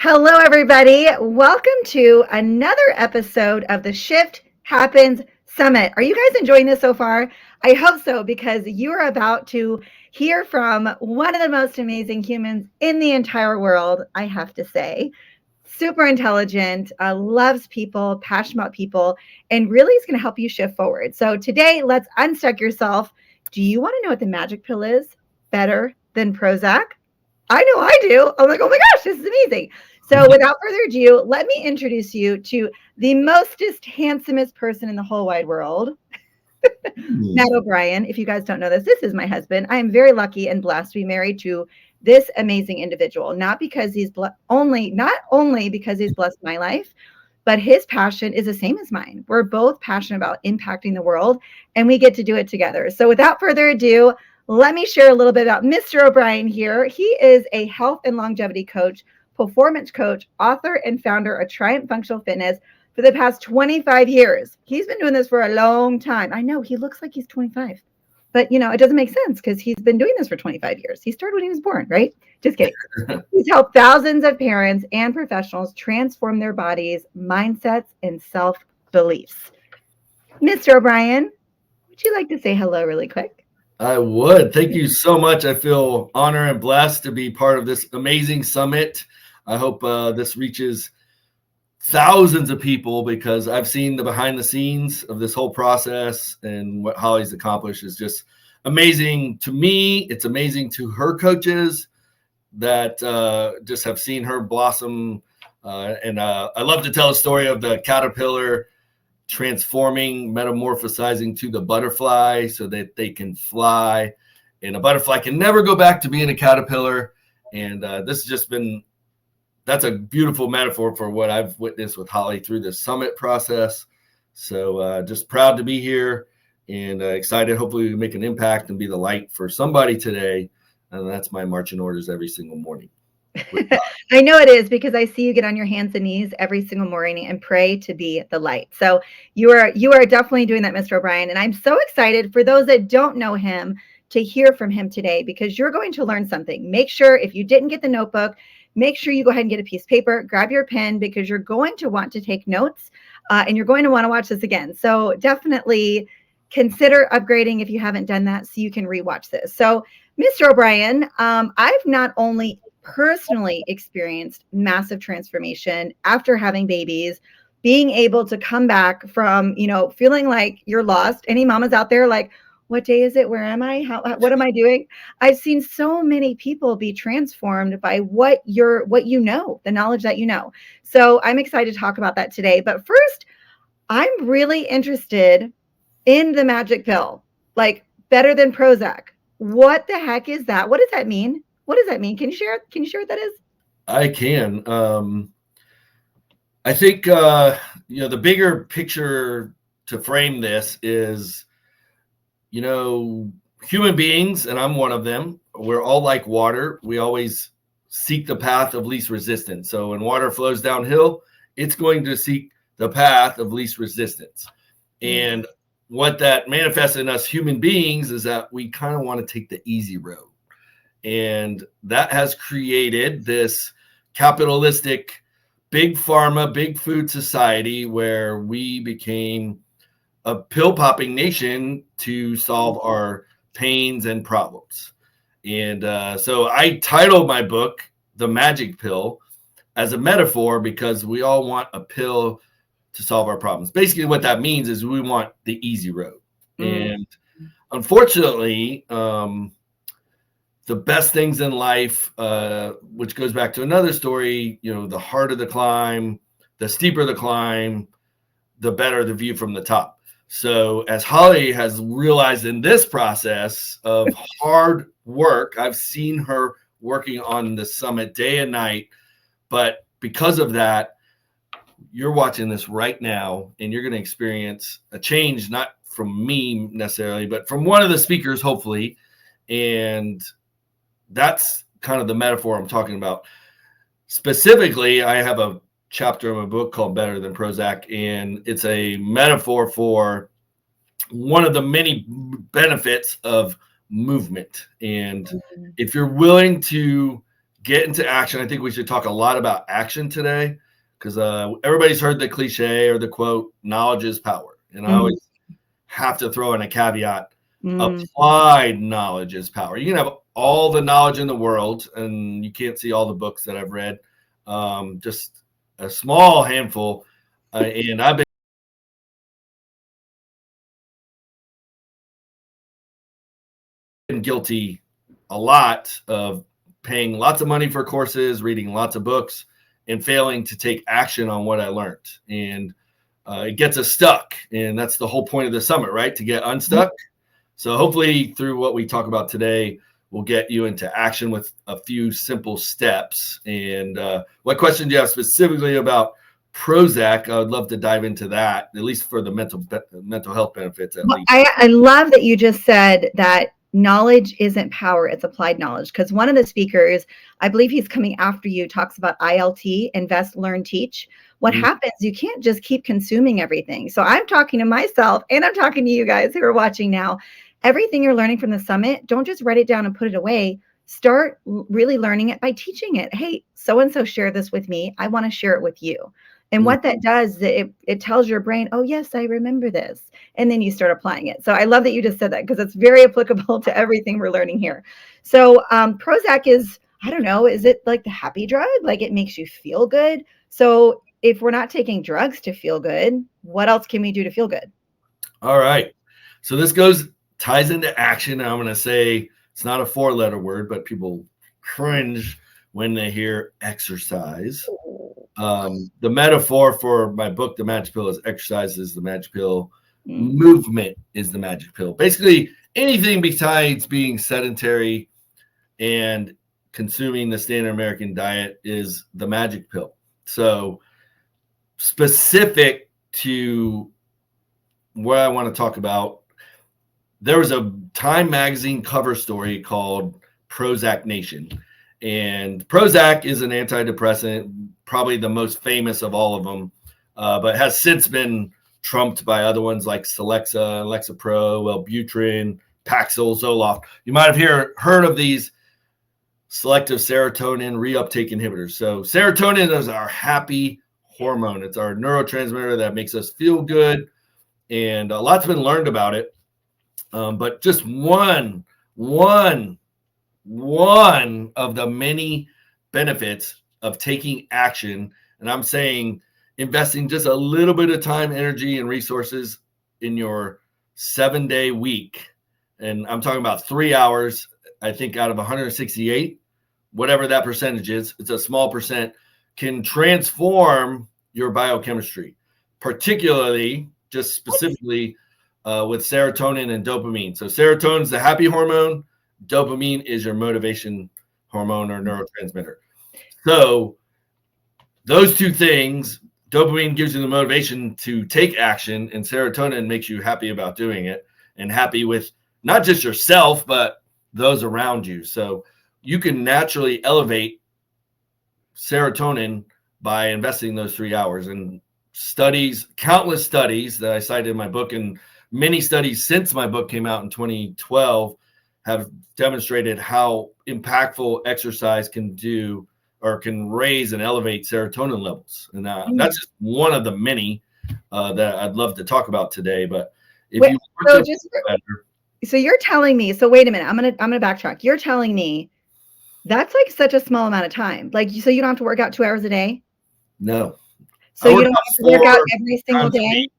Hello, everybody. Welcome to another episode of the Shift Happens Summit. Are you guys enjoying this so far? I hope so, because you are about to hear from one of the most amazing humans in the entire world, I have to say. Super intelligent, loves people, passionate about people, and really is going to help you shift forward. So today, let's unstuck yourself. Do you want to know what the magic pill is? Better than Prozac? I know I do. I'm like, oh my gosh, this is amazing. So without further ado, let me introduce you to the mostest, handsomest person in the whole wide world, Matt O'Brien. If you guys don't know this, this is my husband. I am very lucky and blessed to be married to this amazing individual, not because he's not only because he's blessed my life, but his passion is the same as mine. We're both passionate about impacting the world, and we get to do it together. So without further ado, let me share a little bit about Mr. O'Brien here. He is a health and longevity coach, performance coach, author, and founder of Triumph Functional Fitness for the past 25 years. He's been doing this for a long time. I know he looks like he's 25, but it doesn't make sense because he's been doing this for 25 years. He started when he was born, right? Just kidding. He's helped thousands of parents and professionals transform their bodies, mindsets, and self-beliefs. Mr. O'Brien, would you like to say hello really quick? I would. Thank you so much. I feel honored and blessed to be part of this amazing summit. I hope this reaches thousands of people because I've seen the behind the scenes of this whole process, and what Holly's accomplished is just amazing to me. It's amazing to her coaches that just have seen her blossom. I love to tell a story of the caterpillar transforming, metamorphosizing to the butterfly so that they can fly. And a butterfly can never go back to being a caterpillar. And this has just been, that's a beautiful metaphor for what I've witnessed with Holly through this summit process. So just proud to be here and excited. Hopefully we make an impact and be the light for somebody today. And that's my marching orders every single morning. I know it is because I see you get on your hands and knees every single morning and pray to be the light. So you are definitely doing that, Mr. O'Brien. And I'm so excited for those that don't know him to hear from him today because you're going to learn something. Make sure if you didn't get the notebook, make sure you go ahead and get a piece of paper, grab your pen because you're going to want to take notes and you're going to want to watch this again. So definitely consider upgrading if you haven't done that so you can rewatch this. So Mr. O'Brien, I've not only personally experienced massive transformation after having babies, being able to come back from, feeling like you're lost. Any mamas out there like, what day is it? Where am I? What am I doing? I've seen so many people be transformed by the knowledge that you know. So I'm excited to talk about that today. But first, I'm really interested in the magic pill, like better than Prozac. What the heck is that? What does that mean? What does that mean? Can you share what that is? I can. I think the bigger picture to frame this is, human beings, and I'm one of them. We're all like water. We always seek the path of least resistance. So when water flows downhill, it's going to seek the path of least resistance. And what that manifests in us human beings is that we kind of want to take the easy road. And that has created this capitalistic, big pharma, big food society where we became a pill popping nation to solve our pains and problems. And so I titled my book, The Magic Pill, as a metaphor because we all want a pill to solve our problems. Basically, what that means is we want the easy road. And unfortunately, the best things in life, which goes back to another story, the harder the climb, the steeper the climb, the better the view from the top. So as Holly has realized in this process of hard work, I've seen her working on the summit day and night. But because of that, you're watching this right now and you're going to experience a change, not from me necessarily, but from one of the speakers, hopefully. And that's kind of the metaphor I'm talking about. Specifically, I have a chapter in my book called Better Than Prozac, and it's a metaphor for one of the many benefits of movement. And if you're willing to get into action. I think we should talk a lot about action today because everybody's heard the cliche or the quote, knowledge is power. And I always have to throw in a caveat, applied knowledge is power. You can have all the knowledge in the world and you can't see all the books that I've read, just a small handful. And I've been guilty a lot of paying lots of money for courses, reading lots of books, and failing to take action on what I learned. And it gets us stuck. And that's the whole point of the summit, right? To get unstuck. So hopefully through what we talk about today, we'll get you into action with a few simple steps. And what question do you have specifically about Prozac? I would love to dive into that, at least for the mental health benefits. At least. I love that you just said that knowledge isn't power, it's applied knowledge. Because one of the speakers, I believe he's coming after you, talks about ILT, invest, learn, teach. What happens, you can't just keep consuming everything. So I'm talking to myself and I'm talking to you guys who are watching now. Everything you're learning from the summit, don't just write it down and put it away. Start really learning it by teaching it. Hey, so-and-so shared this with me. I want to share it with you. And what that does, it tells your brain, oh, yes, I remember this. And then you start applying it. So I love that you just said that because it's very applicable to everything we're learning here. So Prozac is, I don't know, is it like the happy drug? Like it makes you feel good. So if we're not taking drugs to feel good, what else can we do to feel good? All right. So this ties into action. I'm going to say it's not a 4-letter word, but people cringe when they hear exercise. The metaphor for my book, The Magic Pill, is exercise is the magic pill. Movement is the magic pill. Basically, anything besides being sedentary and consuming the standard American diet is the magic pill. So specific to what I want to talk about, there was a Time magazine cover story called Prozac Nation. And Prozac is an antidepressant, probably the most famous of all of them, but has since been trumped by other ones like Celexa, Lexapro, Wellbutrin, Paxil, Zoloft. You might have heard of these selective serotonin reuptake inhibitors. So serotonin is our happy hormone. It's our neurotransmitter that makes us feel good. And a lot's been learned about it. But just one of the many benefits of taking action, and I'm saying investing just a little bit of time, energy, and resources in your 7-day week. And I'm talking about 3 hours, I think out of 168, whatever that percentage is, it's a small percent, can transform your biochemistry, particularly just specifically with serotonin and dopamine. So serotonin is the happy hormone. Dopamine is your motivation hormone or neurotransmitter. So those two things, dopamine gives you the motivation to take action, and serotonin makes you happy about doing it and happy with not just yourself, but those around you. So you can naturally elevate serotonin by investing those 3 hours. And studies, countless studies that I cited in my book, and many studies since my book came out in 2012 have demonstrated how impactful exercise can do or can raise and elevate serotonin levels. And that's just one of the many that I'd love to talk about today. But if you want to better, so you're telling me, so wait a minute, I'm gonna backtrack. You're telling me that's like such a small amount of time. Like, so you don't have to work out 2 hours a day? No. So you don't have to work out every single day?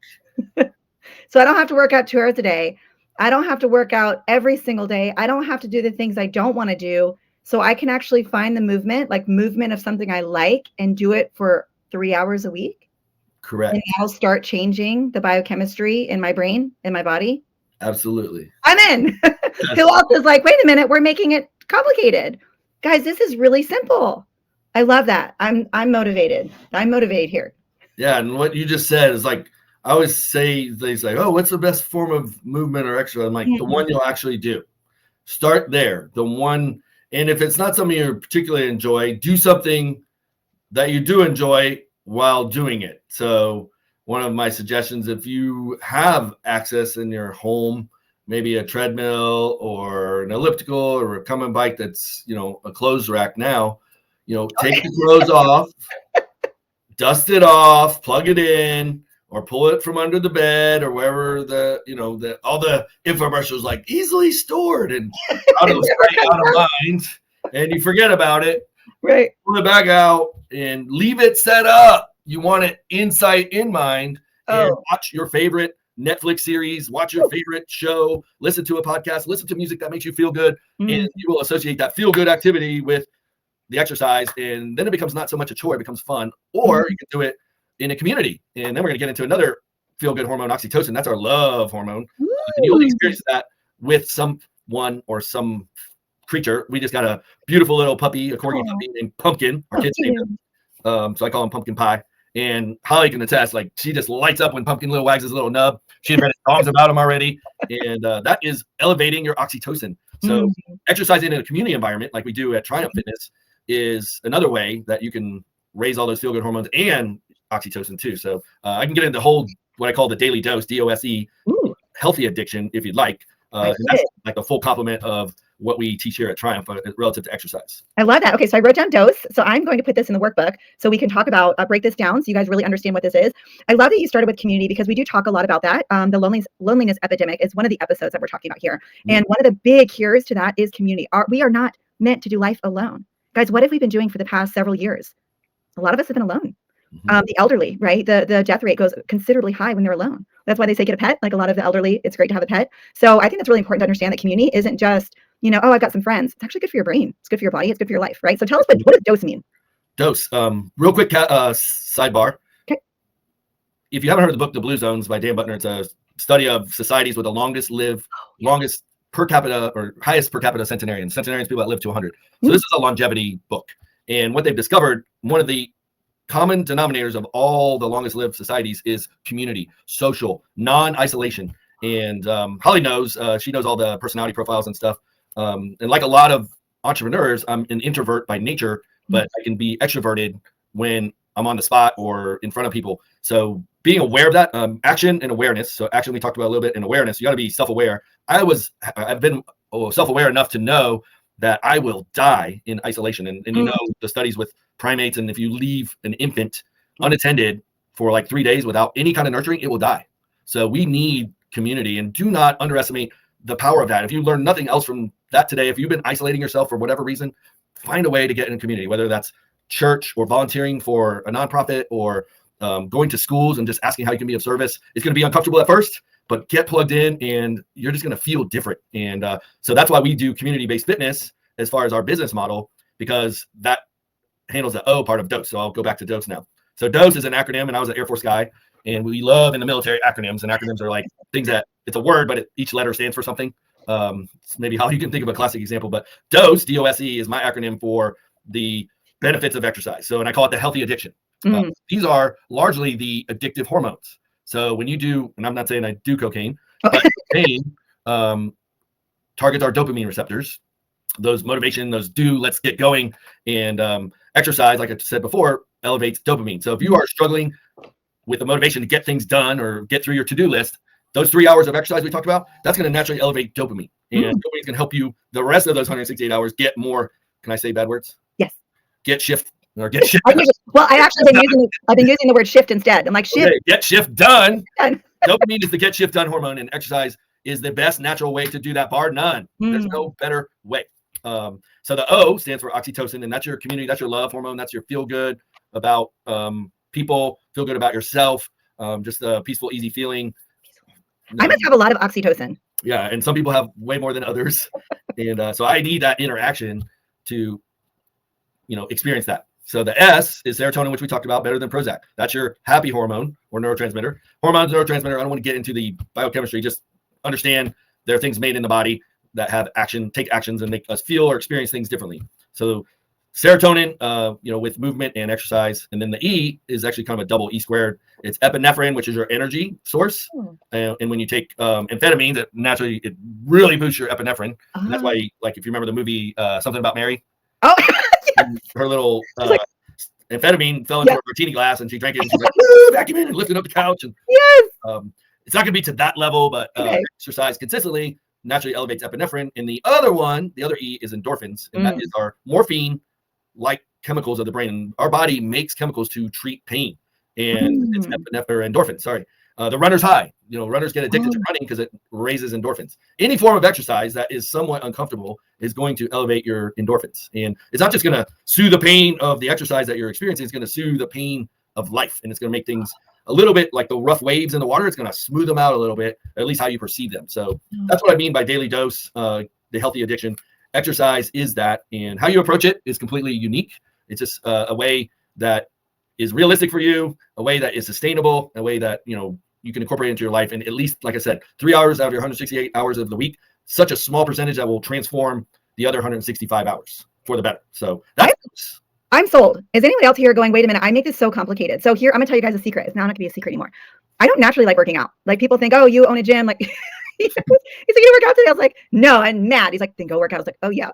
So I don't have to work out 2 hours a day. I don't have to work out every single day. I don't have to do the things I don't want to do. So I can actually find the movement of something I like and do it for 3 hours a week. Correct. And I'll start changing the biochemistry in my brain, in my body. Absolutely. I'm in. Who else is like, wait a minute, we're making it complicated. Guys, this is really simple. I love that. I'm motivated. I'm motivated here. Yeah. And what you just said is like, I always say, they say, oh, what's the best form of movement or exercise? I'm like, the one you'll actually do. Start there. The one, and if it's not something you particularly enjoy, do something that you do enjoy while doing it. So one of my suggestions, if you have access in your home, maybe a treadmill or an elliptical or a recumbent bike that's, a clothes rack now, take the clothes off, dust it off, plug it in, or pull it from under the bed or wherever all the infomercials like easily stored and out of sight, out of mind, and you forget about it. Right. Pull it back out and leave it set up. You want it in sight, in mind, and watch your favorite Netflix series, watch your favorite show, listen to a podcast, listen to music that makes you feel good, and you will associate that feel good activity with the exercise, and then it becomes not so much a chore, it becomes fun. Or you can do it in a community, and then we're going to get into another feel good hormone, oxytocin. That's our love hormone, and you only experience that with someone or some creature. We just got a beautiful little puppy, a corgi puppy named Pumpkin. Our kids named him, so I call him Pumpkin Pie. And Holly can attest, like, she just lights up when Pumpkin little wags his little nub. She read songs about him already, and that is elevating your oxytocin. So exercising in a community environment like we do at Triumph Fitness is another way that you can raise all those feel-good hormones and oxytocin too. So I can get into the whole, what I call the daily dose, DOSE, healthy addiction, if you'd like. And that's like a full complement of what we teach here at Triumph relative to exercise. I love that. Okay, so I wrote down dose. So I'm going to put this in the workbook so we can talk about, break this down so you guys really understand what this is. I love that you started with community because we do talk a lot about that. The loneliness epidemic is one of the episodes that we're talking about here. And one of the big cures to that is community. We are not meant to do life alone. Guys, what have we been doing for the past several years? A lot of us have been alone. The elderly, right? The death rate goes considerably high when they're alone. That's why they say get a pet. Like a lot of the elderly, it's great to have a pet. So I think it's really important to understand that community isn't just, I've got some friends. It's actually good for your brain. It's good for your body. It's good for your life, right? So tell us, what does dose mean? Dose. Real quick sidebar. Okay. If you haven't heard of the book, The Blue Zones by Dan Buttner, it's a study of societies with the longest per capita or highest per capita centenarians. Centenarians, people that live to 100. So this is a longevity book. And what they've discovered, one of the common denominators of all the longest lived societies is community, social, non-isolation. And Holly knows, she knows all the personality profiles and stuff. And like a lot of entrepreneurs, I'm an introvert by nature, but I can be extroverted when I'm on the spot or in front of people. So being aware of that, action and awareness. So action, we talked about a little bit, in awareness, you got to be self-aware. I've been self-aware enough to know that I will die in isolation. And the studies with primates, and if you leave an infant unattended for like 3 days without any kind of nurturing, it will die. So we need community, and do not underestimate the power of that. If you learn nothing else from that today, if you've been isolating yourself for whatever reason, find a way to get in a community, whether that's church or volunteering for a nonprofit or going to schools and just asking how you can be of service. It's going to be uncomfortable at first, but get plugged in and you're just going to feel different. And so that's why we do community-based fitness as far as our business model, because that handles the O part of DOSE. So I'll go back to DOSE now. So DOSE is an acronym, and I was an Air Force guy, and we love in the military acronyms. And acronyms are like things that it's a word, but each letter stands for something. Maybe how you can think of a classic example, but DOSE, D-O-S-E, is my acronym for the benefits of exercise. So, and I call it the healthy addiction. These are largely the addictive hormones. So when you do, and I'm not saying I do cocaine, but cocaine targets our dopamine receptors, those motivation, those let's get going. And exercise, like I said before, elevates dopamine. So if you are struggling with the motivation to get things done or get through your to-do list, those 3 hours of exercise we talked about, that's going to naturally elevate dopamine. And dopamine can help you the rest of those 168 hours get more, can I say bad words? Yes. Get shift. I've actually been using the word shift instead. I'm like, shift. Okay, get shift done. Dopamine is the get shift done hormone, and exercise is the best natural way to do that, bar none. There's no better way. So the O stands for oxytocin, and that's your community, that's your love hormone, that's your feel good about people, feel good about yourself, just a peaceful, easy feeling. I must have a lot of oxytocin. Yeah, and some people have way more than others, and so I need that interaction to, experience that. So the S is serotonin, which we talked about, better than Prozac. That's your happy hormone or neurotransmitter. Hormones, neurotransmitter, I don't want to get into the biochemistry, just understand there are things made in the body that have take actions and make us feel or experience things differently. So serotonin, with movement and exercise. And then the E is actually kind of a double E squared. It's epinephrine, which is your energy source. And when you take amphetamines, it really boosts your epinephrine. And that's why, like, if you remember the movie Something About Mary, her little amphetamine fell into a martini glass and she drank it and she's like, vacuuming and lifting up the couch. And it's not going to be to that level, but exercise consistently naturally elevates epinephrine. And the other E is endorphins, and that is our morphine like chemicals of the brain. Our body makes chemicals to treat pain, and it's endorphins. Sorry. The runner's high. Runners get addicted to running because it raises endorphins. Any form of exercise that is somewhat uncomfortable is going to elevate your endorphins. And it's not just going to soothe the pain of the exercise that you're experiencing. It's going to soothe the pain of life. And it's going to make things a little bit like the rough waves in the water. It's going to smooth them out a little bit, at least how you perceive them. So that's what I mean by daily dose, the healthy addiction. Exercise is that. And how you approach it is completely unique. It's just a way that is realistic for you, a way that is sustainable, a way that, you can incorporate into your life. And at least, like I said, 3 hours out of your 168 hours of the week, such a small percentage that will transform the other 165 hours for the better. So I'm sold. Is anyone else here going, wait a minute, I make this so complicated. So here, I'm gonna tell you guys a secret. It's now not gonna be a secret anymore. I don't naturally like working out. Like people think, oh, you own a gym. Like he's like, you don't work out today? I was like, no, I'm mad. He's like, then go work out. I was like, oh yeah.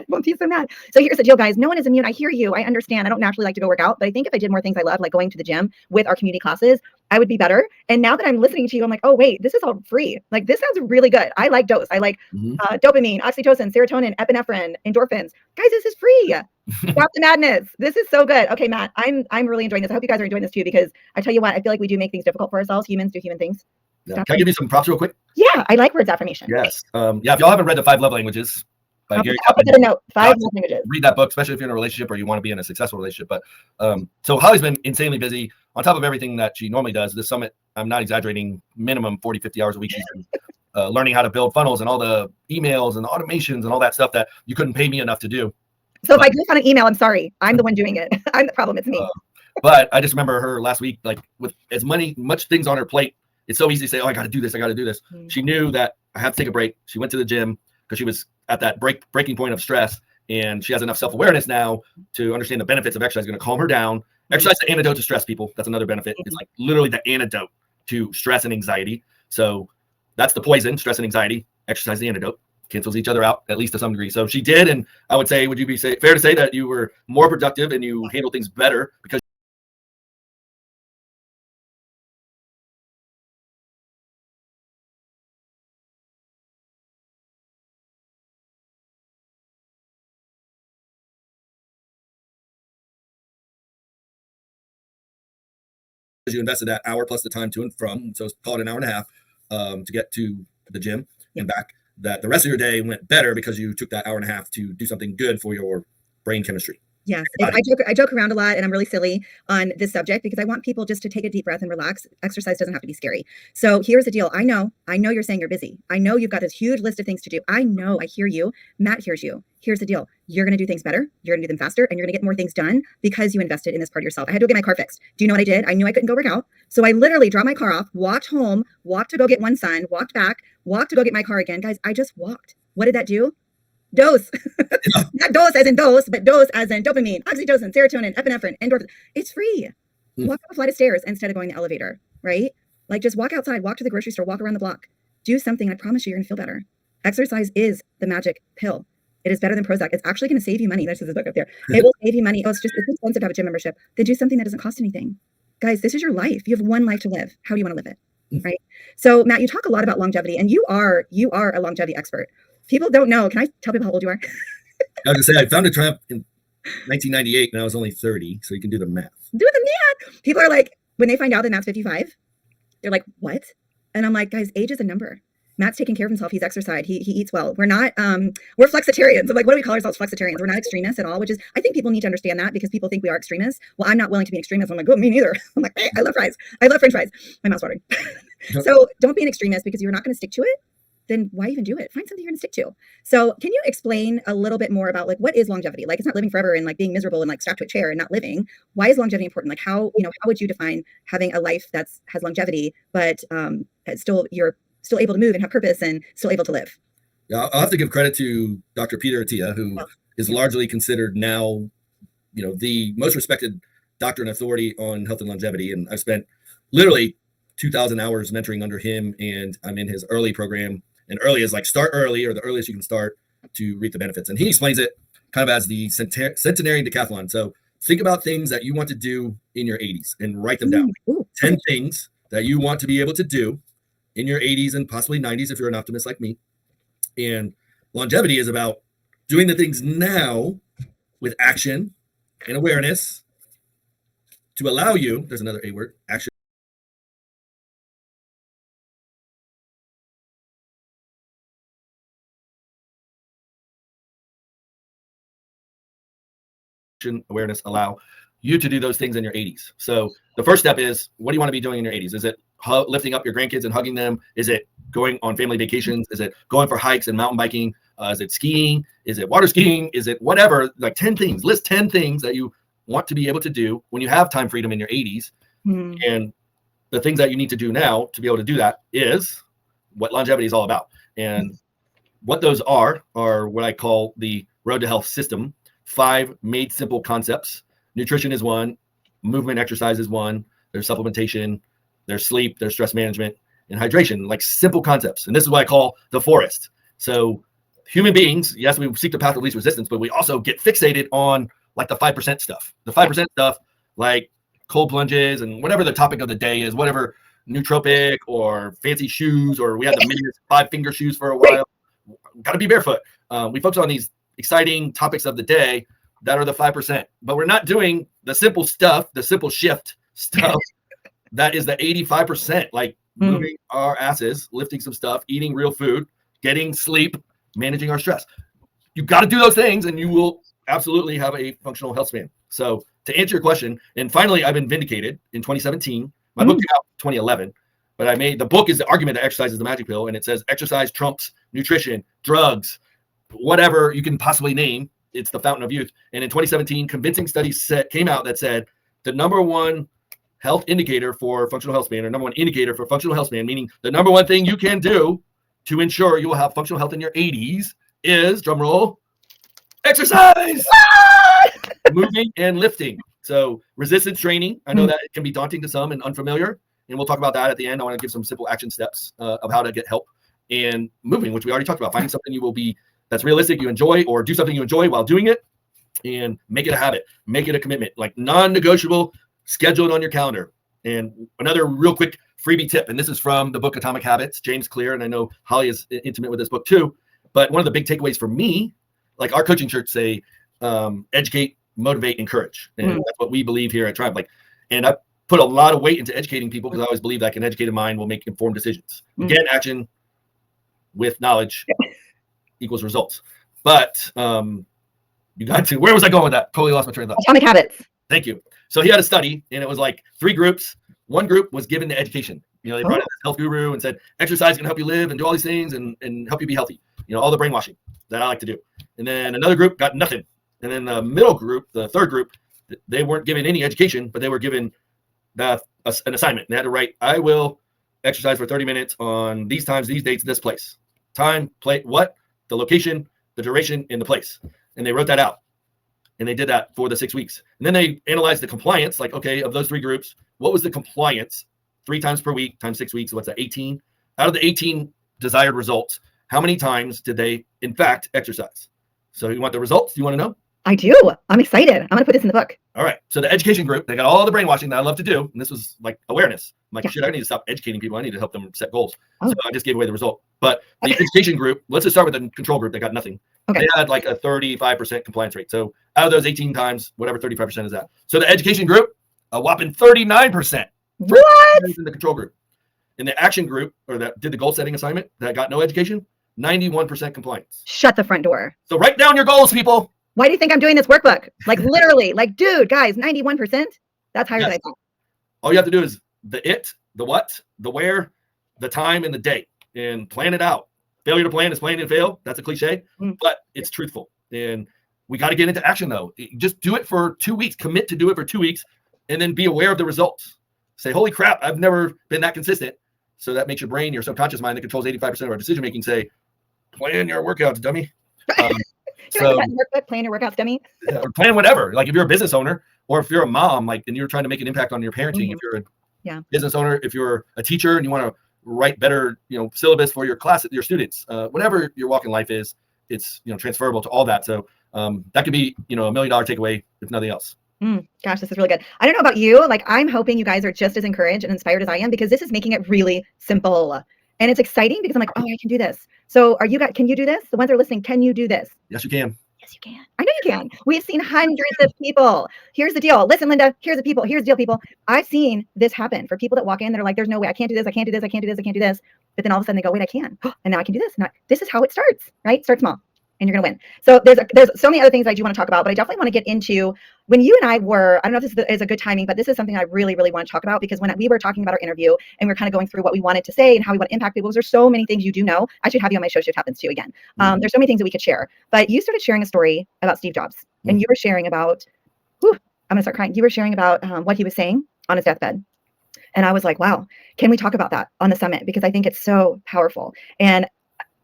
Won't be so mad. So here's the deal, guys. No one is immune. I hear you. I understand. I don't naturally like to go work out, but I think if I did more things I love, like going to the gym with our community classes, I would be better. And now that I'm listening to you, I'm like, oh wait, this is all free. Like this sounds really good. I like dose. I like dopamine, oxytocin, serotonin, epinephrine, endorphins. Guys, this is free. Stop the madness. This is so good. Okay, Matt, I'm really enjoying this. I hope you guys are enjoying this too, because I tell you what, I feel like we do make things difficult for ourselves. Humans do human things. Yeah. Can I give you some props real quick? Yeah, I like words affirmation. Yes. If y'all haven't read The 5 Love Languages by Gary I'll put that a note. 5 love languages. Read that book, especially if you're in a relationship or you want to be in a successful relationship. But so Holly's been insanely busy on top of everything that she normally does. This summit, I'm not exaggerating, minimum 40, 50 hours a week. She's been learning how to build funnels and all the emails and the automations and all that stuff that you couldn't pay me enough to do. So if I click on an email, I'm sorry. I'm the one doing it. I'm the problem. It's me. But I just remember her last week, like with as much things on her plate, it's so easy to say, oh, I got to do this. I got to do this. She knew that I had to take a break. She went to the gym because she was at that breaking point of stress. And she has enough self-awareness now to understand the benefits of exercise. It's going to calm her down. Exercise is the antidote to stress, people. That's another benefit. It's like literally the antidote to stress and anxiety. So that's the poison, stress and anxiety. Exercise is the antidote. Cancels each other out, at least to some degree. So she did. And I would say, would you be fair to say that you were more productive and you handle things better because you invested that hour plus the time to and from, so call it an hour and a half to get to the gym and back, that the rest of your day went better because you took that hour and a half to do something good for your brain chemistry. Yes. I joke around a lot, and I'm really silly on this subject because I want people just to take a deep breath and relax. Exercise doesn't have to be scary. So here's the deal. I know you're saying you're busy. I know you've got this huge list of things to do. I hear you. Matt hears you. Here's the deal. You're going to do things better. You're going to do them faster, and you're going to get more things done because you invested in this part of yourself. I had to go get my car fixed. Do you know what I did? I knew I couldn't go work out. So I literally dropped my car off, walked home, walked to go get one son, walked back, walked to go get my car again. Guys, I just walked. What did that do? Dose. Not dose as in dose, but dose as in dopamine, oxytocin, serotonin, epinephrine, endorphins. It's free. Walk up a flight of stairs instead of going the elevator, right? Like just walk outside, walk to the grocery store, walk around the block. Do something. I promise you're going to feel better. Exercise is the magic pill. It is better than Prozac. It's actually going to save you money. There's this book up there. It will save you money. Oh, it's expensive to have a gym membership. Then do something that doesn't cost anything. Guys, this is your life. You have one life to live. How do you want to live it? Right? So Matt, you talk a lot about longevity, and you are a longevity expert. People don't know. Can I tell people how old you are? I was going to say, I founded Triumph in 1998 and I was only 30. So you can do the math. Do the math. People are like, when they find out that Matt's 55, they're like, what? And I'm like, guys, age is a number. Matt's taking care of himself. He's exercised. He eats well. We're not, we're flexitarians. I'm like, what do we call ourselves? Flexitarians. We're not extremists at all, which is, I think people need to understand that because people think we are extremists. Well, I'm not willing to be an extremist. I'm like, oh, me neither. I'm like, hey, I love fries. I love French fries. My mouth's watering. So don't be an extremist because you're not going to stick to it. Then why even do it? Find something you're going to stick to. So can you explain a little bit more about like, what is longevity? Like it's not living forever and like being miserable and like strapped to a chair and not living. Why is longevity important? Like how would you define having a life has longevity, but you're still able to move and have purpose and still able to live? Yeah, I'll have to give credit to Dr. Peter Attia, who is largely considered now, the most respected doctor and authority on health and longevity. And I've spent literally 2,000 hours mentoring under him, and I'm in his early program. And early is like start early, or the earliest you can start to reap the benefits. And he explains it kind of as the centenarian decathlon. So think about things that you want to do in your 80s and write them down. 10 things that you want to be able to do in your 80s and possibly 90s if you're an optimist like me. And longevity is about doing the things now with action and awareness to allow you, there's another A word, action awareness allow you to do those things in your 80s. So the first step is, what do you want to be doing in your 80s? Is it lifting up your grandkids and hugging them? Is it going on family vacations? Is it going for hikes and mountain biking? Is it skiing? Is it water skiing? Is it whatever? Like 10 things. List 10 things that you want to be able to do when you have time freedom in your 80s. And the things that you need to do now to be able to do that is what longevity is all about. And what those are what I call the Road to Health system. 5 made simple concepts. Nutrition is one, movement, exercise is one, there's supplementation, there's sleep, there's stress management, and hydration, like simple concepts. And this is what I call the forest. So human beings, yes, we seek the path of least resistance, but we also get fixated on like the 5% stuff. The 5% stuff, like cold plunges and whatever the topic of the day is, whatever nootropic or fancy shoes, or we had the miniature 5-finger shoes for a while. Got to be barefoot. We focus on these exciting topics of the day that are the 5%, but we're not doing the simple stuff, the simple shift stuff. That is the 85%, like moving our asses, lifting some stuff, eating real food, getting sleep, managing our stress. You've got to do those things and you will absolutely have a functional health span. So to answer your question, and finally, I've been vindicated in 2017. My book came out in 2011, but the book is the argument that exercise is the magic pill. And it says exercise trumps nutrition, drugs, whatever you can possibly name. It's the fountain of youth. And in 2017, convincing studies came out that said the number one health indicator for functional health span, or number one indicator for functional health span, meaning the number one thing you can do to ensure you will have functional health in your 80s is, drum roll, exercise, moving and lifting. So resistance training, I know that it can be daunting to some and unfamiliar, and we'll talk about that at the end. I want to give some simple action steps of how to get help. And moving, which we already talked about, finding something you will be that's realistic, you enjoy, or do something you enjoy while doing it, and make it a habit, make it a commitment, like non-negotiable, schedule it on your calendar. And another real quick freebie tip, and this is from the book Atomic Habits, James Clear, and I know Holly is intimate with this book too, but one of the big takeaways for me, like our coaching shirts say, educate, motivate, encourage. And that's what we believe here at Tribe. Like, and I put a lot of weight into educating people because I always believe that an educated mind will make informed decisions. Again, action with knowledge equals results. But you got to, where was I going with that? Totally lost my train of thought. Atomic Habits. Thank you. So he had a study, and it was like 3 groups. One group was given the education. You know, they brought in this health guru and said, exercise can help you live and do all these things and help you be healthy. You know, all the brainwashing that I like to do. And then another group got nothing. And then the middle group, the third group, they weren't given any education, but they were given an assignment. They had to write, I will exercise for 30 minutes on these times, these dates, this place. Time, play, what? The location, the duration, and the place. And they wrote that out. And they did that for the 6 weeks. And then they analyzed the compliance, like, okay, of those 3 groups, what was the compliance 3 times per week times 6 weeks? So what's that, 18? Out of the 18 desired results, how many times did they, in fact, exercise? So you want the results? Do you want to know? I do. I'm excited. I'm going to put this in the book. All right. So the education group, they got all the brainwashing that I love to do. And this was like awareness. I'm like, shit, I need to stop educating people. I need to help them set goals. So I just gave away the result. But the education group, let's just start with the control group. They got nothing. They had like a 35% compliance rate. So out of those 18 times, whatever 35% is that. So the education group, a whopping 39%. What? In the control group. In the action group, or that did the goal setting assignment, that got no education, 91% compliance. Shut the front door. So write down your goals, people. Why do you think I'm doing this workbook? Like literally, like, dude, guys, 91%. That's higher than I thought. All you have to do is the what, the where, the time, and the date, and plan it out. Failure to plan is planning to fail. That's a cliche, but it's truthful. And we got to get into action though. Just do it for 2 weeks. Commit to do it for 2 weeks, and then be aware of the results. Say, holy crap, I've never been that consistent. So that makes your brain, your subconscious mind that controls 85% of our decision making, say, plan your workouts, dummy. So plan your workouts, dummy. Or plan whatever. Like if you're a business owner, or if you're a mom, like, and you're trying to make an impact on your parenting, if you're a business owner, if you're a teacher and you want to write better, syllabus for your class, your students, whatever your walk in life is, it's, transferable to all that. So that could be, $1 million takeaway, if nothing else. Gosh, this is really good. I don't know about you. Like, I'm hoping you guys are just as encouraged and inspired as I am, because this is making it really simple. And it's exciting because I'm like, oh, I can do this. So are you guys, can you do this? The ones that are listening, can you do this? Yes, you can. Yes, Yes, you can. I know you can. We've seen hundreds of people. Here's the deal. Listen, Linda, here's the people. Here's the deal, people. I've seen this happen for people that walk in that are like, there's no way. I can't do this. I can't do this. I can't do this. I can't do this. But then all of a sudden they go, wait, I can. And now I can do this. Now, this is how it starts, right? Start small and you're going to win. So there's so many other things I do want to talk about, but I definitely want to get into when you and I were, I don't know if this is a good timing, but this is something I really, really want to talk about, because when we were talking about our interview and we are kind of going through what we wanted to say and how we want to impact people, because there's so many things you do know. I should have you on my show, Shift Happens too, again. There's so many things that we could share, but you started sharing a story about Steve Jobs, and you were sharing about, I'm going to start crying. You were sharing about what he was saying on his deathbed. And I was like, wow, can we talk about that on the summit? Because I think it's so powerful. And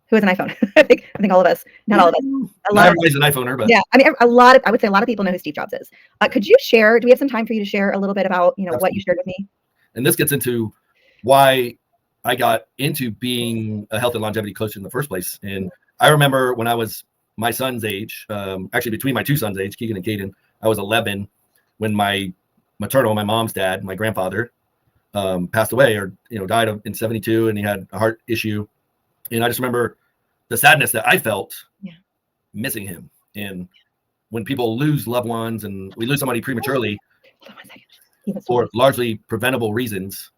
who has an iPhone? I think all of us, not all of us. Not everybody's an iPhoner, but yeah, I mean, I would say a lot of people know who Steve Jobs is. Could you share? Do we have some time for you to share a little bit about, what you shared with me? And this gets into why I got into being a health and longevity coach in the first place. And I remember when I was my son's age, actually between my two sons' age, Keegan and Caden, I was 11 when my mom's dad, my grandfather, passed away, or died in 72, and he had a heart issue. And I just remember the sadness that I felt missing him. And when people lose loved ones and we lose somebody prematurely for largely preventable reasons,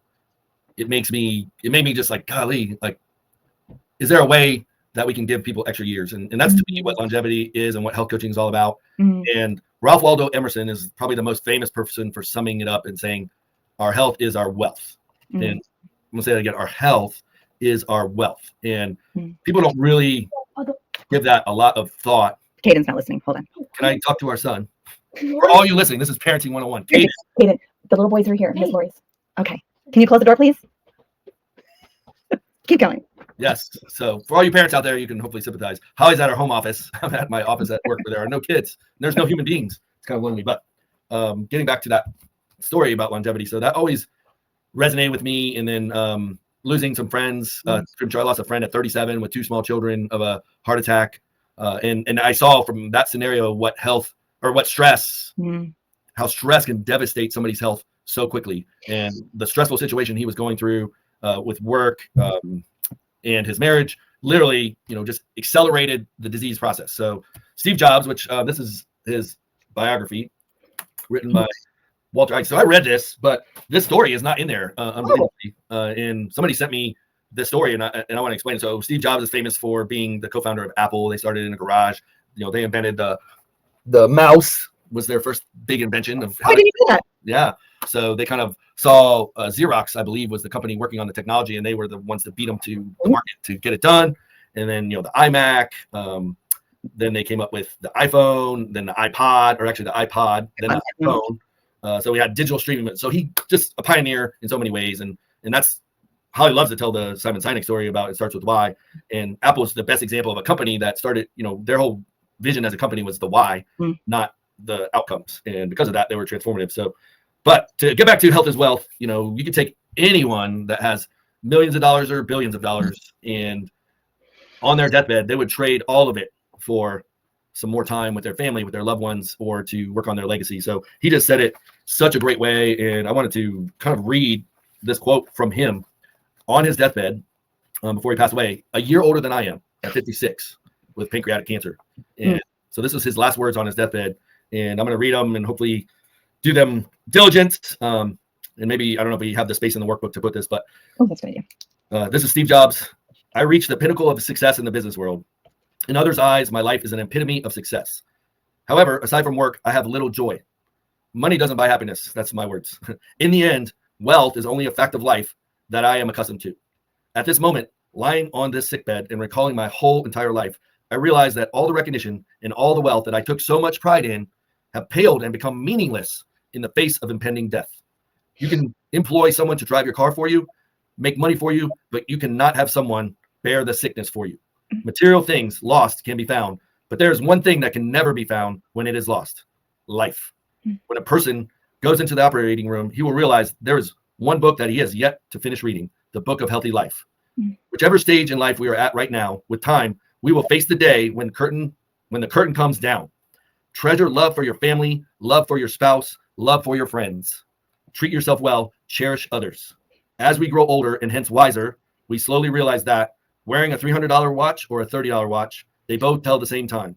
it made me just like, golly, like, is there a way that we can give people extra years? And that's to me what longevity is and what health coaching is all about. And Ralph Waldo Emerson is probably the most famous person for summing it up and saying, our health is our wealth. And I'm gonna say that again, our health is our wealth. And people don't really give that a lot of thought. Caden's not listening. Hold on. Can I talk to our son? For all you listening, this is Parenting 101. Caden, the little boys are here. Miss Lori's. Okay. Can you close the door, please? Keep going. Yes. So for all you parents out there, you can hopefully sympathize. Holly's at our home office. I'm at my office at work where there are no kids. There's no human beings. It's kind of lonely. But getting back to that story about longevity. So that always resonated with me. And then losing some friends. I lost a friend at 37 with two small children of a heart attack. And I saw from that scenario what health or what stress, how stress can devastate somebody's health so quickly. And the stressful situation he was going through with work and his marriage literally, just accelerated the disease process. So Steve Jobs, which this is his biography written by Walter Ike. So I read this, but this story is not in there. Unbelievably. And somebody sent me this story, and I want to explain it. So Steve Jobs is famous for being the co-founder of Apple. They started in a garage. They invented the mouse was their first big invention of how did you do that? Yeah. So they kind of saw Xerox, I believe, was the company working on the technology, and they were the ones that beat them to the market to get it done. And then, the iMac, then they came up with the iPhone, then the iPod, or actually the iPod, then the iPhone. So we had digital streaming. So he just a pioneer in so many ways. And that's how he loves to tell the Simon Sinek story about it starts with why. And Apple is the best example of a company that started, their whole vision as a company was the why, not the outcomes. And because of that, they were transformative. So, but to get back to health as wealth, you could take anyone that has millions of dollars or billions of dollars, and on their deathbed, they would trade all of it for some more time with their family, with their loved ones, or to work on their legacy. So he just said it such a great way. And I wanted to kind of read this quote from him on his deathbed before he passed away, a year older than I am at 56 with pancreatic cancer. And so this was his last words on his deathbed. And I'm going to read them and hopefully do them diligent. And maybe, I don't know if we have the space in the workbook to put this, but that's a good idea. This is Steve Jobs. I reached the pinnacle of success in the business world. In others' eyes, my life is an epitome of success. However, aside from work, I have little joy. Money doesn't buy happiness. That's my words. In the end, wealth is only a fact of life that I am accustomed to. At this moment, lying on this sickbed and recalling my whole entire life, I realized that all the recognition and all the wealth that I took so much pride in have paled and become meaningless in the face of impending death. You can employ someone to drive your car for you, make money for you, but you cannot have someone bear the sickness for you. Material things lost can be found, but there is one thing that can never be found when it is lost: life. When a person goes into the operating room, he will realize there is one book that he has yet to finish reading, the book of healthy life. Whichever stage in life we are at right now, with time, we will face the day when the curtain comes down. Treasure love for your family, love for your spouse, love for your friends. Treat yourself well, cherish others. As we grow older and hence wiser, we slowly realize that wearing a $300 watch or a $30 watch, they both tell the same time.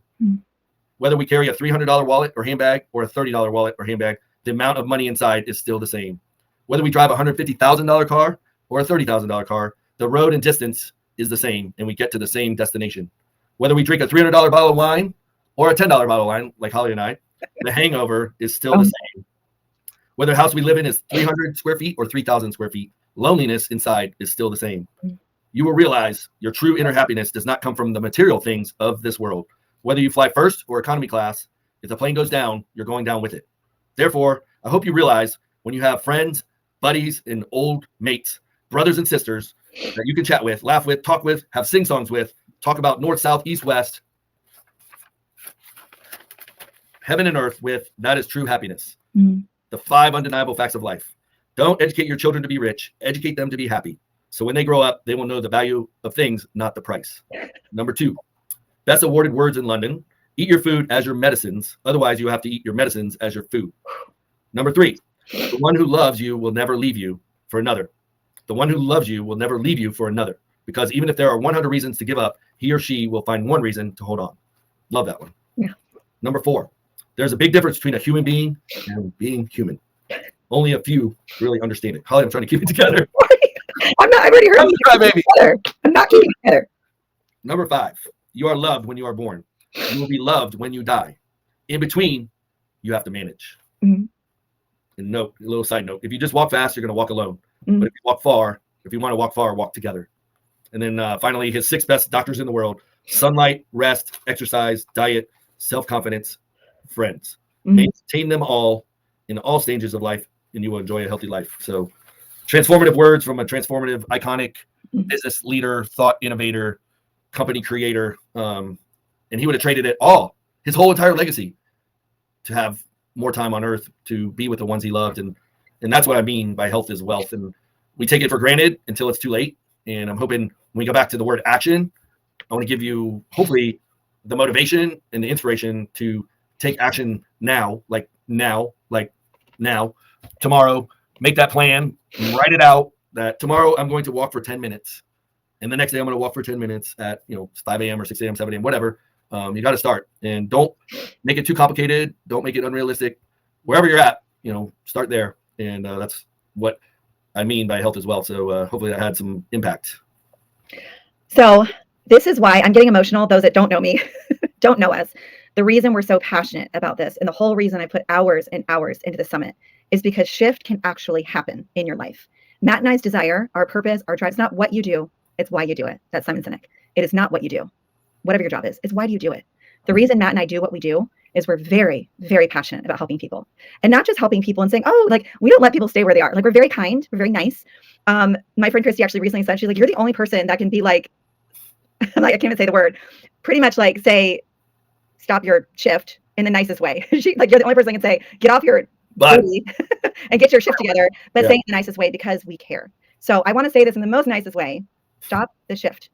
Whether we carry a $300 wallet or handbag or a $30 wallet or handbag, the amount of money inside is still the same. Whether we drive a $150,000 car or a $30,000 car, the road and distance is the same, and we get to the same destination. Whether we drink a $300 bottle of wine or a $10 bottle of wine, like Holly and I, the hangover is still the same. Whether the house we live in is 300 square feet or 3,000 square feet, loneliness inside is still the same. You will realize your true inner happiness does not come from the material things of this world. Whether you fly first or economy class, if the plane goes down, you're going down with it. Therefore, I hope you realize when you have friends, buddies, and old mates, brothers and sisters that you can chat with, laugh with, talk with, have sing-songs with, talk about north, south, east, west, heaven and earth with, that is true happiness. The 5 undeniable facts of life. Don't educate your children to be rich. Educate them to be happy. So when they grow up, they will know the value of things, not the price. Number 2, best awarded words in London. Eat your food as your medicines. Otherwise, you have to eat your medicines as your food. Number 3, the one who loves you will never leave you for another. The one who loves you will never leave you for another. Because even if there are 100 reasons to give up, he or she will find one reason to hold on. Love that one. Yeah. Number 4, there's a big difference between a human being and being human. Only a few really understand it. Holly, I'm trying to keep it together. I've already heard I'm not keeping it together. Number 5, you are loved when you are born. You will be loved when you die. In between, you have to manage. And note, a little side note, if you just walk fast, you're going to walk alone. But if you walk far, if you want to walk far, walk together. And then finally, his 6 best doctors in the world: sunlight, rest, exercise, diet, self-confidence, friends. Maintain them all in all stages of life, and you will enjoy a healthy life. So transformative words from a transformative, iconic business leader, thought innovator, company creator. And he would have traded it all, his whole entire legacy, to have more time on earth, to be with the ones he loved. And that's what I mean by health is wealth. And we take it for granted until it's too late. And I'm hoping when we go back to the word action, I want to give you hopefully the motivation and the inspiration to take action now, tomorrow, make that plan, write it out that tomorrow I'm going to walk for 10 minutes. And the next day I'm going to walk for 10 minutes at 5 a.m. or 6 a.m., 7 a.m., whatever. You got to start, and don't make it too complicated. Don't make it unrealistic. Wherever you're at, start there. And that's what I mean by health as well. So hopefully that had some impact. So this is why I'm getting emotional. Those that don't know me, don't know us. The reason we're so passionate about this, and the whole reason I put hours and hours into the summit, is because shift can actually happen in your life. Matt and I's desire, our purpose, our drive, it's not what you do, it's why you do it. That's Simon Sinek. It is not what you do, whatever your job is. It's why do you do it? The reason Matt and I do what we do is we're very, very passionate about helping people. And not just helping people and saying, we don't let people stay where they are. Like, we're very kind, we're very nice. My friend Christy actually recently said, she's like, you're the only person that can be like, I can't even say the word, pretty much like say, stop your shift in the nicest way. You're the only person that can say, get off your booty and get your shift together, but say it in the nicest way because we care. So I want to say this in the most nicest way. Stop the shift.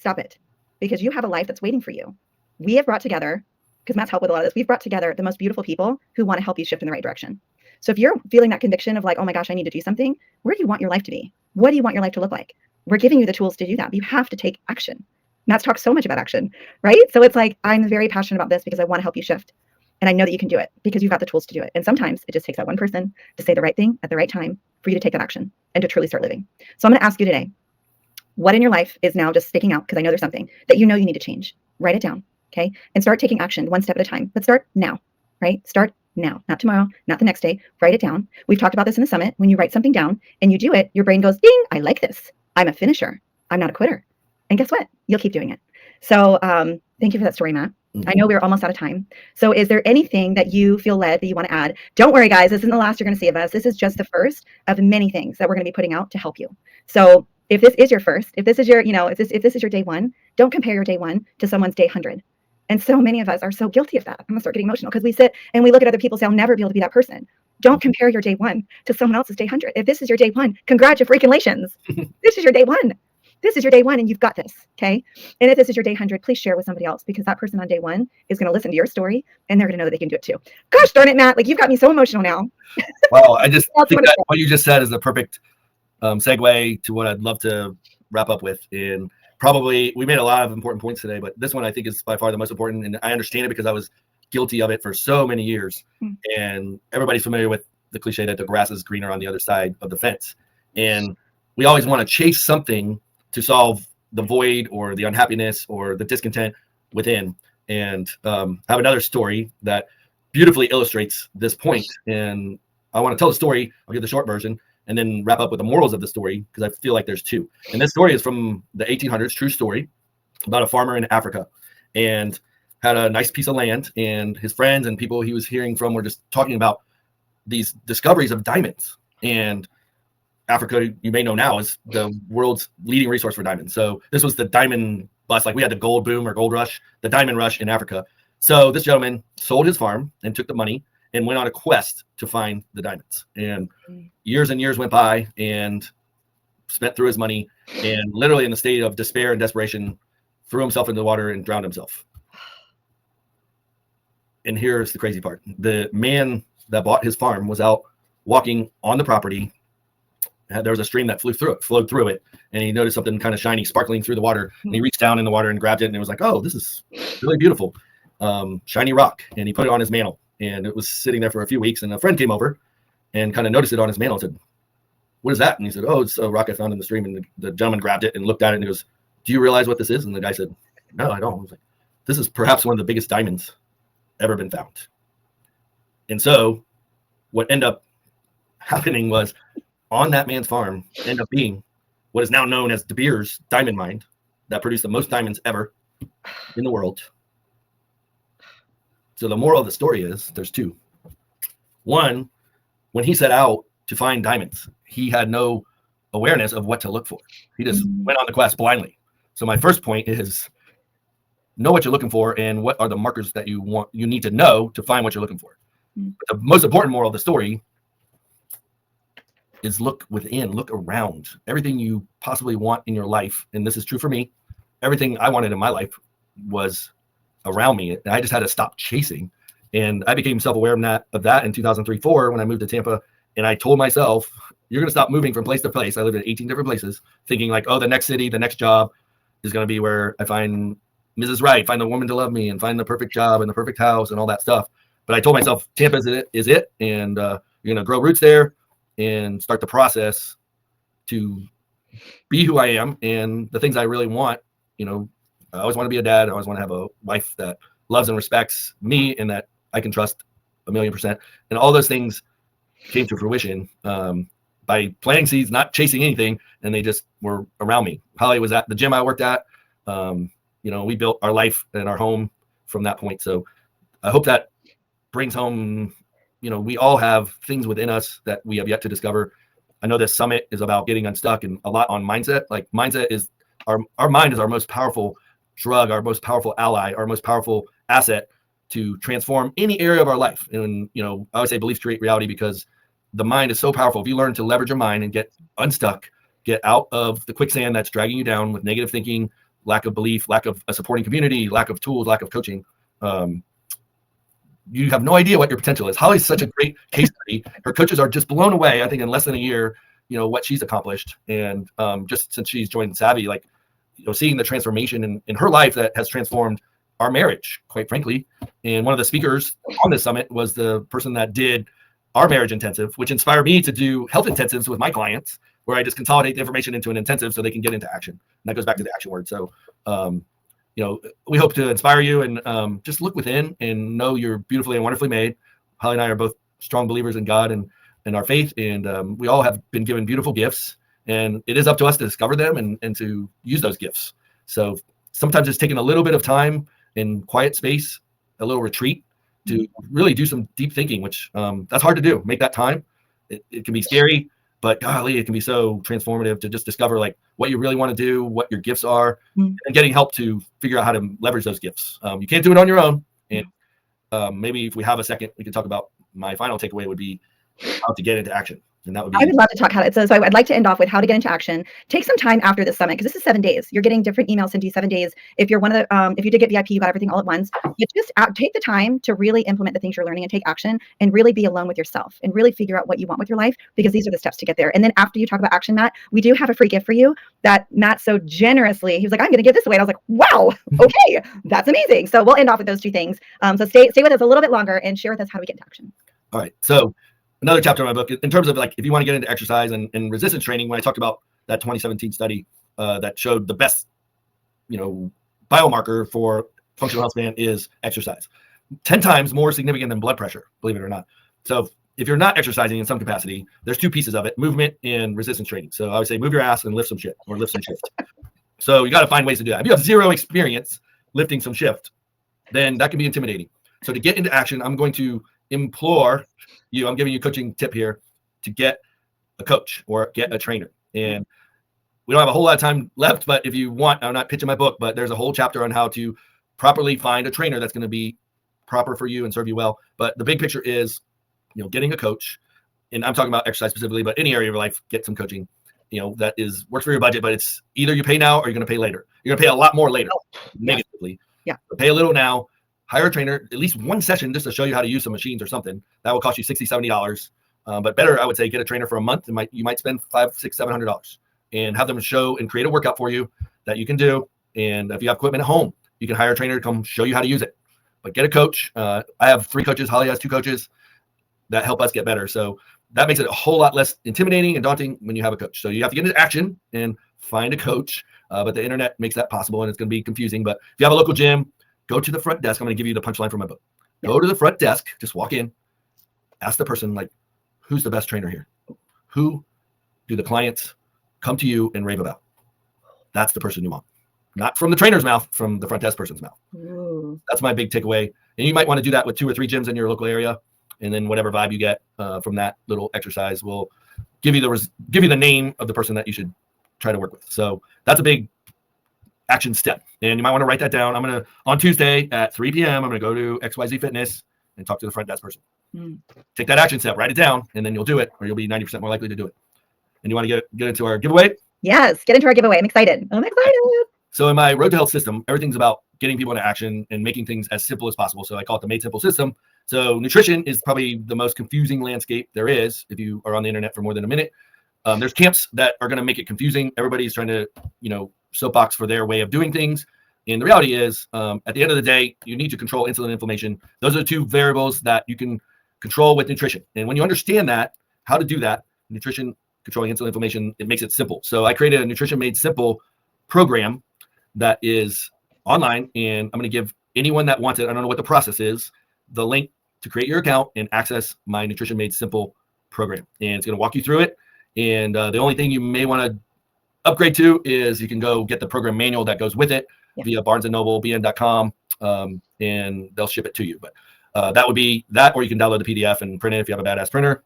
Stop it. Because you have a life that's waiting for you. We have brought together, because Matt's helped with a lot of this, we've brought together the most beautiful people who want to help you shift in the right direction. So if you're feeling that conviction of like, oh my gosh, I need to do something, where do you want your life to be? What do you want your life to look like? We're giving you the tools to do that. But you have to take action. Matt's talked so much about action, right? So it's like, I'm very passionate about this because I want to help you shift. And I know that you can do it because you've got the tools to do it. And sometimes it just takes that one person to say the right thing at the right time for you to take that action and to truly start living. So I'm going to ask you today, what in your life is now just sticking out? Because I know there's something that you need to change. Write it down, okay? And start taking action one step at a time. But start now, right? Start now, not tomorrow, not the next day. Write it down. We've talked about this in the summit. When you write something down and you do it, your brain goes, ding, I like this. I'm a finisher. I'm not a quitter. And guess what? You'll keep doing it. So thank you for that story, Matt. I know we're almost out of time. So is there anything that you feel led that you want to add? Don't worry, guys. This isn't the last you're going to see of us. This is just the first of many things that we're going to be putting out to help you. So if this is your first, if this is your, if this is your day one, don't compare your day one to someone's day 100. And so many of us are so guilty of that. I'm going to start getting emotional because we sit and we look at other people and say, I'll never be able to be that person. Don't compare your day one to someone else's day 100. If this is your day one, congratulations. This is your day one. This is your day one and you've got this, okay? And if this is your day 100, please share with somebody else because that person on day one is going to listen to your story and they're going to know that they can do it too. Gosh darn it, Matt. Like, you've got me so emotional now. Wow, I just think that what you just said is the perfect segue to what I'd love to wrap up with. And probably we made a lot of important points today, but this one I think is by far the most important. And I understand it because I was guilty of it for so many years. Mm. And everybody's familiar with the cliche that the grass is greener on the other side of the fence. And we always want to chase something to solve the void or the unhappiness or the discontent within. And I have another story that beautifully illustrates this point. And I want to tell the story. I'll give the short version and then wrap up with the morals of the story, because I feel like there's two. And this story is from the 1800s, true story, about a farmer in Africa, and had a nice piece of land, and his friends and people he was hearing from were just talking about these discoveries of diamonds. And Africa, you may know now, is the world's leading resource for diamonds. So this was the diamond bust. Like we had the gold boom or gold rush, the diamond rush in Africa. So this gentleman sold his farm and took the money and went on a quest to find the diamonds. And years and years went by, and spent through his money, and literally in the state of despair and desperation, threw himself into the water and drowned himself. And here's the crazy part. The man that bought his farm was out walking on the property. There was a stream that flowed through it, and he noticed something kind of shiny sparkling through the water, and he reached down in the water and grabbed it, and it was like, oh, this is really beautiful, shiny rock. And he put it on his mantle, and it was sitting there for a few weeks, and a friend came over and kind of noticed it on his mantle and said, what is that? And he said, oh, it's a rock I found in the stream. And the gentleman grabbed it and looked at it and he goes, do you realize what this is? And the guy said, no, I don't. I was like, this is perhaps one of the biggest diamonds ever been found. And so what ended up happening was, on that man's farm ended up being what is now known as De Beers diamond mine, that produced the most diamonds ever in the world. So the moral of the story is there's two. One, when he set out to find diamonds, he had no awareness of what to look for. He just went on the quest blindly. So my first point is, know what you're looking for and what are the markers that you need to know to find what you're looking for. But the most important moral of the story is look within, look around. Everything you possibly want in your life, and this is true for me, everything I wanted in my life was around me, and I just had to stop chasing. And I became self-aware of that in 2003-04 when I moved to Tampa, and I told myself, you're going to stop moving from place to place. I lived in 18 different places, thinking like, oh, the next city, the next job is going to be where I find Mrs. Right, find the woman to love me, and find the perfect job and the perfect house and all that stuff. But I told myself, Tampa is it, and you're going to grow roots there and start the process to be who I am and the things I really want. You know, I always want to be a dad. I always want to have a wife that loves and respects me and that I can trust 1,000,000%. And all those things came to fruition by planting seeds, not chasing anything. And they just were around me. Holly was at the gym I worked at. You know, we built our life and our home from that point. So I hope that brings home, you know, we all have things within us that we have yet to discover. I know this summit is about getting unstuck and a lot on mindset. Like mindset is our mind is our most powerful drug, our most powerful ally, our most powerful asset to transform any area of our life. And, you know, I always say beliefs create reality, because the mind is so powerful. If you learn to leverage your mind and get unstuck, get out of the quicksand that's dragging you down with negative thinking, lack of belief, lack of a supporting community, lack of tools, lack of coaching, you have no idea what your potential is. Holly's such a great case study. Her coaches are just blown away, I think, in less than a year, you know, what she's accomplished. And just since she's joined Savvy, like, you know, seeing the transformation in her life that has transformed our marriage, quite frankly. And one of the speakers on this summit was the person that did our marriage intensive, which inspired me to do health intensives with my clients, where I just consolidate the information into an intensive so they can get into action. And that goes back to the action word. So, you know, we hope to inspire you and just look within and know you're beautifully and wonderfully made. Holly and I are both strong believers in God and our faith, and we all have been given beautiful gifts, and it is up to us to discover them and to use those gifts. So sometimes it's taking a little bit of time in quiet space, a little retreat, to really do some deep thinking, which that's hard to do. Make that time. It can be scary, but golly, it can be so transformative to just discover like what you really want to do, what your gifts are, and getting help to figure out how to leverage those gifts. You can't do it on your own. And maybe if we have a second, we can talk about my final takeaway would be how to get into action. And that would I be would love to talk how to. So I'd like to end off with how to get into action. Take some time after the summit, because this is 7 days. You're getting different emails sent to you 7 days. If you're one of the, if you did get VIP, you got everything all at once. You just take the time to really implement the things you're learning and take action and really be alone with yourself and really figure out what you want with your life, because these are the steps to get there. And then after you talk about action, Matt, we do have a free gift for you that Matt so generously, he was like, I'm going to give this away. And I was like, wow, okay, that's amazing. So we'll end off with those two things. So stay with us a little bit longer and share with us how do we get into action. All right. So another chapter in my book, in terms of like, if you want to get into exercise and resistance training, when I talked about that 2017 study that showed the best, biomarker for functional health span is exercise, 10 times more significant than blood pressure, believe it or not. So if you're not exercising in some capacity, there's two pieces of it: movement and resistance training. So I would say move your ass and lift some shit, or lift some shift. So you got to find ways to do that. If you have zero experience lifting some shift, then that can be intimidating. So to get into action, I'm going to implore you, I'm giving you a coaching tip here, to get a coach or get a trainer. And we don't have a whole lot of time left, but if you want, I'm not pitching my book, but there's a whole chapter on how to properly find a trainer that's going to be proper for you and serve you well. But the big picture is, getting a coach, and I'm talking about exercise specifically, but any area of your life, get some coaching, that works for your budget, but it's either you pay now or you're going to pay later. You're going to pay a lot more later, negatively. Yeah. But pay a little now, hire a trainer, at least one session just to show you how to use some machines or something. That will cost you $60, $70. But better, I would say, get a trainer for a month. You might spend $500, $600, $700 and have them show and create a workout for you that you can do. And if you have equipment at home, you can hire a trainer to come show you how to use it. But get a coach. I have 3 coaches. Holly has 2 coaches that help us get better. So that makes it a whole lot less intimidating and daunting when you have a coach. So you have to get into action and find a coach. But the internet makes that possible, and it's going to be confusing. But if you have a local gym, go to the front desk. I'm going to give you the punchline from my book. Go to the front desk. Just walk in. Ask the person, like, who's the best trainer here? Who do the clients come to you and rave about? That's the person you want. Not from the trainer's mouth, from the front desk person's mouth. Ooh. That's my big takeaway. And you might want to do that with 2 or 3 gyms in your local area. And then whatever vibe you get from that little exercise will give you the name of the person that you should try to work with. So that's a big action step. And you might want to write that down. On Tuesday at 3 p.m., I'm going to go to XYZ Fitness and talk to the front desk person. Take that action step, write it down, and then you'll do it, or you'll be 90% more likely to do it. And you want to get into our giveaway? Yes, get into our giveaway. I'm excited. So in my Road to Health system, everything's about getting people into action and making things as simple as possible. So I call it the Made Simple system. So nutrition is probably the most confusing landscape there is if you are on the internet for more than a minute. There's camps that are going to make it confusing. Everybody's trying to, soapbox for their way of doing things. And the reality is, at the end of the day, you need to control insulin and inflammation. Those are the 2 variables that you can control with nutrition. And when you understand that, how to do that, nutrition, controlling insulin, inflammation, it makes it simple. So I created a Nutrition Made Simple program that is online, and I'm going to give anyone that wants it, I don't know what the process is, the link to create your account and access my Nutrition Made Simple program. And it's going to walk you through it. And the only thing you may want to upgrade to is you can go get the program manual that goes with it via Barnes & Noble, bn.com, and they'll ship it to you. But that would be that, or you can download the PDF and print it if you have a badass printer.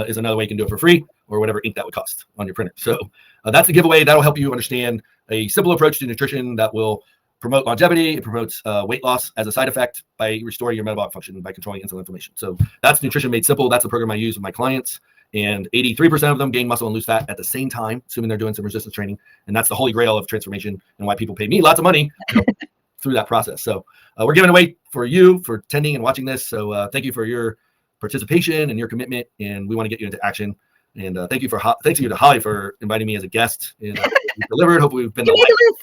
Is another way you can do it for free, or whatever ink that would cost on your printer. So that's the giveaway. That'll help you understand a simple approach to nutrition that will promote longevity. It promotes weight loss as a side effect by restoring your metabolic function by controlling insulin inflammation. So that's Nutrition Made Simple. That's the program I use with my clients. And 83% of them gain muscle and lose fat at the same time, assuming they're doing some resistance training. And that's the holy grail of transformation and why people pay me lots of money through that process. So we're giving away for you for attending and watching this. So thank you for your participation and your commitment. And we want to get you into action. And thanks you to Holly for inviting me as a guest. And we delivered. Hopefully we've been the light.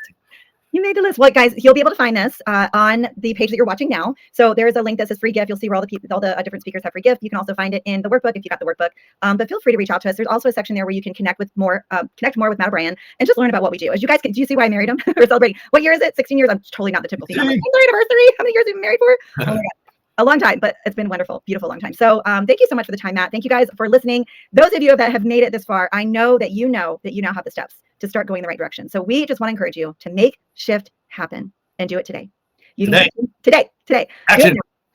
You made the list. Well, guys, you'll be able to find this on the page that you're watching now. So there is a link that says free gift. You'll see where all the different speakers have free gift. You can also find it in the workbook if you got the workbook. But feel free to reach out to us. There's also a section there where you can connect more with Matt O'Brien and just learn about what we do. As you guys, do you see why I married him? We're celebrating. What year is it? 16 years. I'm totally not the typical female. Like, anniversary. How many years have you been married for? Oh my God. A long time, but it's been wonderful, beautiful, long time. So thank you so much for the time, Matt. Thank you guys for listening. Those of you that have made it this far, I know that you now have the steps to start going the right direction. So we just want to encourage you to make shift happen and do it today. Today.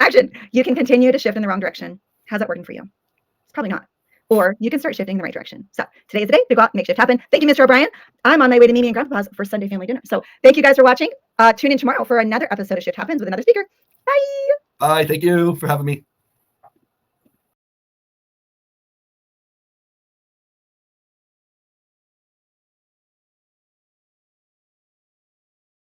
Action. You can continue to shift in the wrong direction. How's that working for you? It's probably not. Or you can start shifting in the right direction. So today is the day to go out and make shift happen. Thank you, Mr. O'Brien. I'm on my way to Mimi and Grandpa's for Sunday family dinner. So thank you guys for watching. Tune in tomorrow for another episode of Shift Happens with another speaker. Bye. Bye. Thank you for having me.